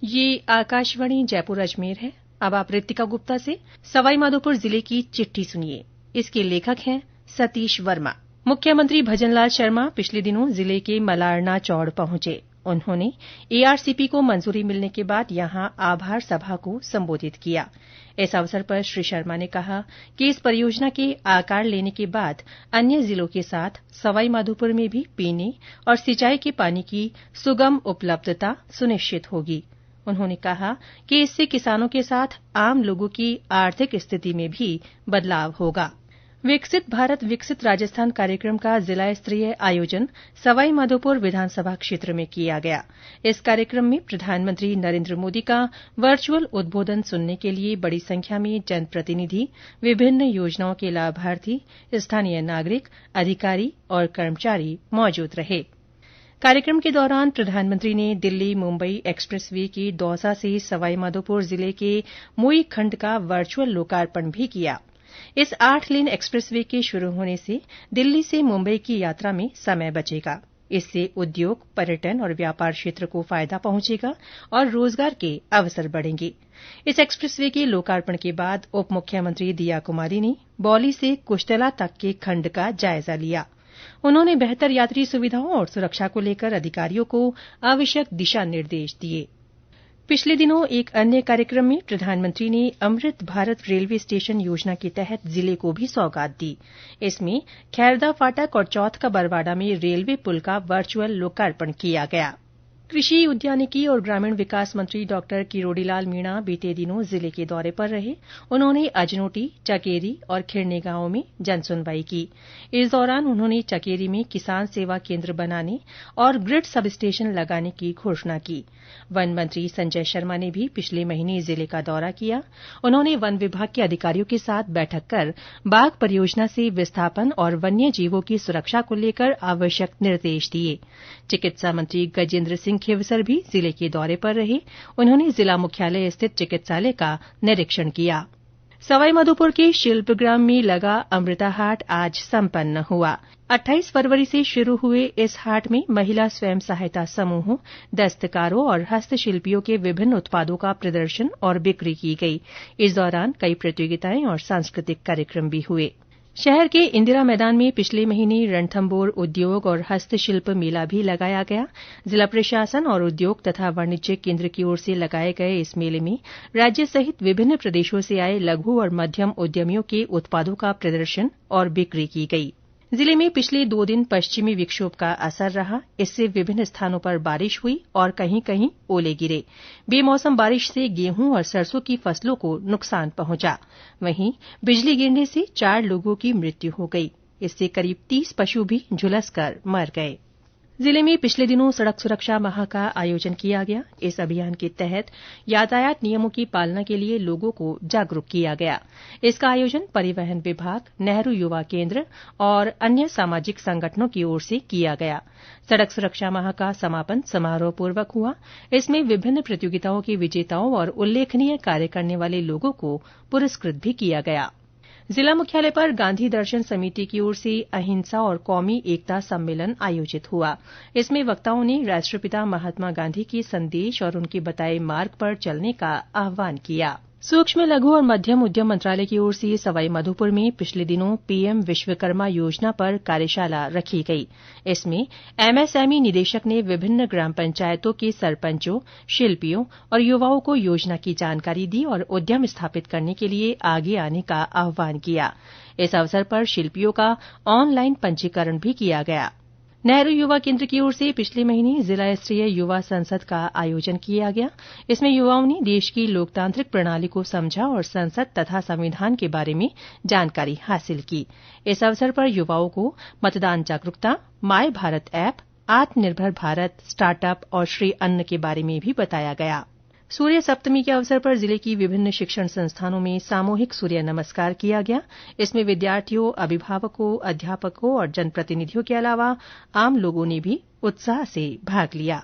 ये आकाशवाणी जयपुर अजमेर है। अब आप रितिका गुप्ता से सवाईमाधोपुर जिले की चिट्ठी सुनिए। इसके लेखक हैं सतीश वर्मा। मुख्यमंत्री भजनलाल शर्मा पिछले दिनों जिले के मलारना चौड़ पहुंचे। उन्होंने एआरसीपी को मंजूरी मिलने के बाद यहां आभार सभा को संबोधित किया। इस अवसर पर श्री शर्मा ने कहा कि इस परियोजना के आकार लेने के बाद अन्य जिलों के साथ सवाईमाधोपुर में भी पीने और सिंचाई के पानी की सुगम उपलब्धता सुनिश्चित होगी। उन्होंने कहा कि इससे किसानों के साथ आम लोगों की आर्थिक स्थिति में भी बदलाव होगा। विकसित भारत विकसित राजस्थान कार्यक्रम का जिला स्तरीय आयोजन सवाईमाधोपुर विधानसभा क्षेत्र में किया गया। इस कार्यक्रम में प्रधानमंत्री नरेन्द्र मोदी का वर्चुअल उद्बोधन सुनने के लिए बड़ी संख्या में जनप्रतिनिधि, विभिन्न योजनाओं के लाभार्थी, स्थानीय नागरिक, अधिकारी और कर्मचारी मौजूद रहे। कार्यक्रम के दौरान प्रधानमंत्री ने दिल्ली मुंबई एक्सप्रेस वे के दौसा से सवाईमाधोपुर जिले के मोई खंड का वर्चुअल लोकार्पण भी किया। इस 8 लेन एक्सप्रेस वे के शुरू होने से दिल्ली से मुंबई की यात्रा में समय बचेगा। इससे उद्योग, पर्यटन और व्यापार क्षेत्र को फायदा पहुंचेगा और रोजगार के अवसर बढ़ेंगे। इस एक्सप्रेस वे के लोकार्पण के बाद उप मुख्यमंत्री दिया कुमारी ने बौली से कुश्तला तक के खंड का जायजा लिया। उन्होंने बेहतर यात्री सुविधाओं और सुरक्षा को लेकर अधिकारियों को आवश्यक दिशा निर्देश दिए। पिछले दिनों एक अन्य कार्यक्रम में प्रधानमंत्री ने अमृत भारत रेलवे स्टेशन योजना के तहत जिले को भी सौगात दी। इसमें खैरदा फाटक और चौथ का बरवाडा में रेलवे पुल का वर्चुअल लोकार्पण किया गया। कृषि, उद्यानिकी और ग्रामीण विकास मंत्री डॉ किरोड़ीलाल मीणा बीते दिनों जिले के दौरे पर रहे। उन्होंने अजनोटी, चकेरी और खिरने गांवों में जनसुनवाई की। इस दौरान उन्होंने चकेरी में किसान सेवा केन्द्र बनाने और ग्रिड सब स्टेशन लगाने की घोषणा की। वन मंत्री संजय शर्मा ने भी पिछले महीने जिले का दौरा किया। उन्होंने वन विभाग के अधिकारियों के साथ बैठक कर बाघ परियोजना से विस्थापन और वन्य जीवों की सुरक्षा को लेकर आवश्यक निर्देश दिए। चिकित्सा मंत्री गजेन्द्र सिंह खींवसर भी जिले के दौरे पर रहे। उन्होंने जिला मुख्यालय स्थित चिकित्सालय का निरीक्षण किया। सवाईमाधोपुर के शिल्पग्राम में लगा अमृता हाट आज संपन्न हुआ। 28 फरवरी से शुरू हुए इस हाट में महिला स्वयं सहायता समूहों, दस्तकारों और हस्तशिल्पियों के विभिन्न उत्पादों का प्रदर्शन और बिक्री की गई। इस दौरान कई प्रतियोगिताएं और सांस्कृतिक कार्यक्रम भी हुए। शहर के इंदिरा मैदान में पिछले महीने रणथंभौर उद्योग और हस्तशिल्प मेला भी लगाया गया। जिला प्रशासन और उद्योग तथा वाणिज्य केन्द्र की ओर से लगाए गए इस मेले में राज्य सहित विभिन्न प्रदेशों से आए लघु और मध्यम उद्यमियों के उत्पादों का प्रदर्शन और बिक्री की गई। जिले में पिछले 2 दिन पश्चिमी विक्षोभ का असर रहा। इससे विभिन्न स्थानों पर बारिश हुई और कहीं कहीं ओले गिरे। बेमौसम बारिश से गेहूं और सरसों की फसलों को नुकसान पहुंचा। वहीं बिजली गिरने से 4 लोगों की मृत्यु हो गई। इससे करीब 30 पशु भी झुलसकर मर गए। जिले में पिछले दिनों सड़क सुरक्षा माह का आयोजन किया गया। इस अभियान के तहत यातायात नियमों की पालना के लिए लोगों को जागरूक किया गया। इसका आयोजन परिवहन विभाग, नेहरू युवा केन्द्र और अन्य सामाजिक संगठनों की ओर से किया गया। सड़क सुरक्षा माह का समापन समारोहपूर्वक हुआ। इसमें विभिन्न प्रतियोगिताओं के विजेताओं और उल्लेखनीय कार्य करने वाले लोगों को पुरस्कृत भी किया गया। जिला मुख्यालय पर गांधी दर्शन समिति की ओर से अहिंसा और कौमी एकता सम्मेलन आयोजित हुआ। इसमें वक्ताओं ने राष्ट्रपिता महात्मा गांधी के संदेश और उनके बताए मार्ग पर चलने का आह्वान किया। सूक्ष्म, लघु और मध्यम उद्यम मंत्रालय की ओर से सवाईमाधोपुर में पिछले दिनों पीएम विश्वकर्मा योजना पर कार्यशाला रखी गई। इसमें एमएसएमई निदेशक ने विभिन्न ग्राम पंचायतों के सरपंचों, शिल्पियों और युवाओं को योजना की जानकारी दी और उद्यम स्थापित करने के लिए आगे आने का आह्वान किया। इस अवसर पर शिल्पियों का ऑनलाइन पंजीकरण भी किया गया। नेहरू युवा केन्द्र की ओर से पिछले महीने जिला स्तरीय युवा संसद का आयोजन किया गया। इसमें युवाओं ने देश की लोकतांत्रिक प्रणाली को समझा और संसद तथा संविधान के बारे में जानकारी हासिल की। इस अवसर पर युवाओं को मतदान जागरूकता, माय भारत ऐप, आत्मनिर्भर भारत, स्टार्टअप और श्री अन्न के बारे में भी बताया गया। सूर्य सप्तमी के अवसर पर जिले की विभिन्न शिक्षण संस्थानों में सामूहिक सूर्य नमस्कार किया गया। इसमें विद्यार्थियों, अभिभावकों, अध्यापकों और जनप्रतिनिधियों के अलावा आम लोगों ने भी उत्साह से भाग लिया।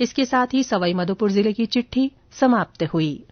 इसके साथ ही सवाईमाधोपुर जिले की चिट्ठी समाप्त हुई।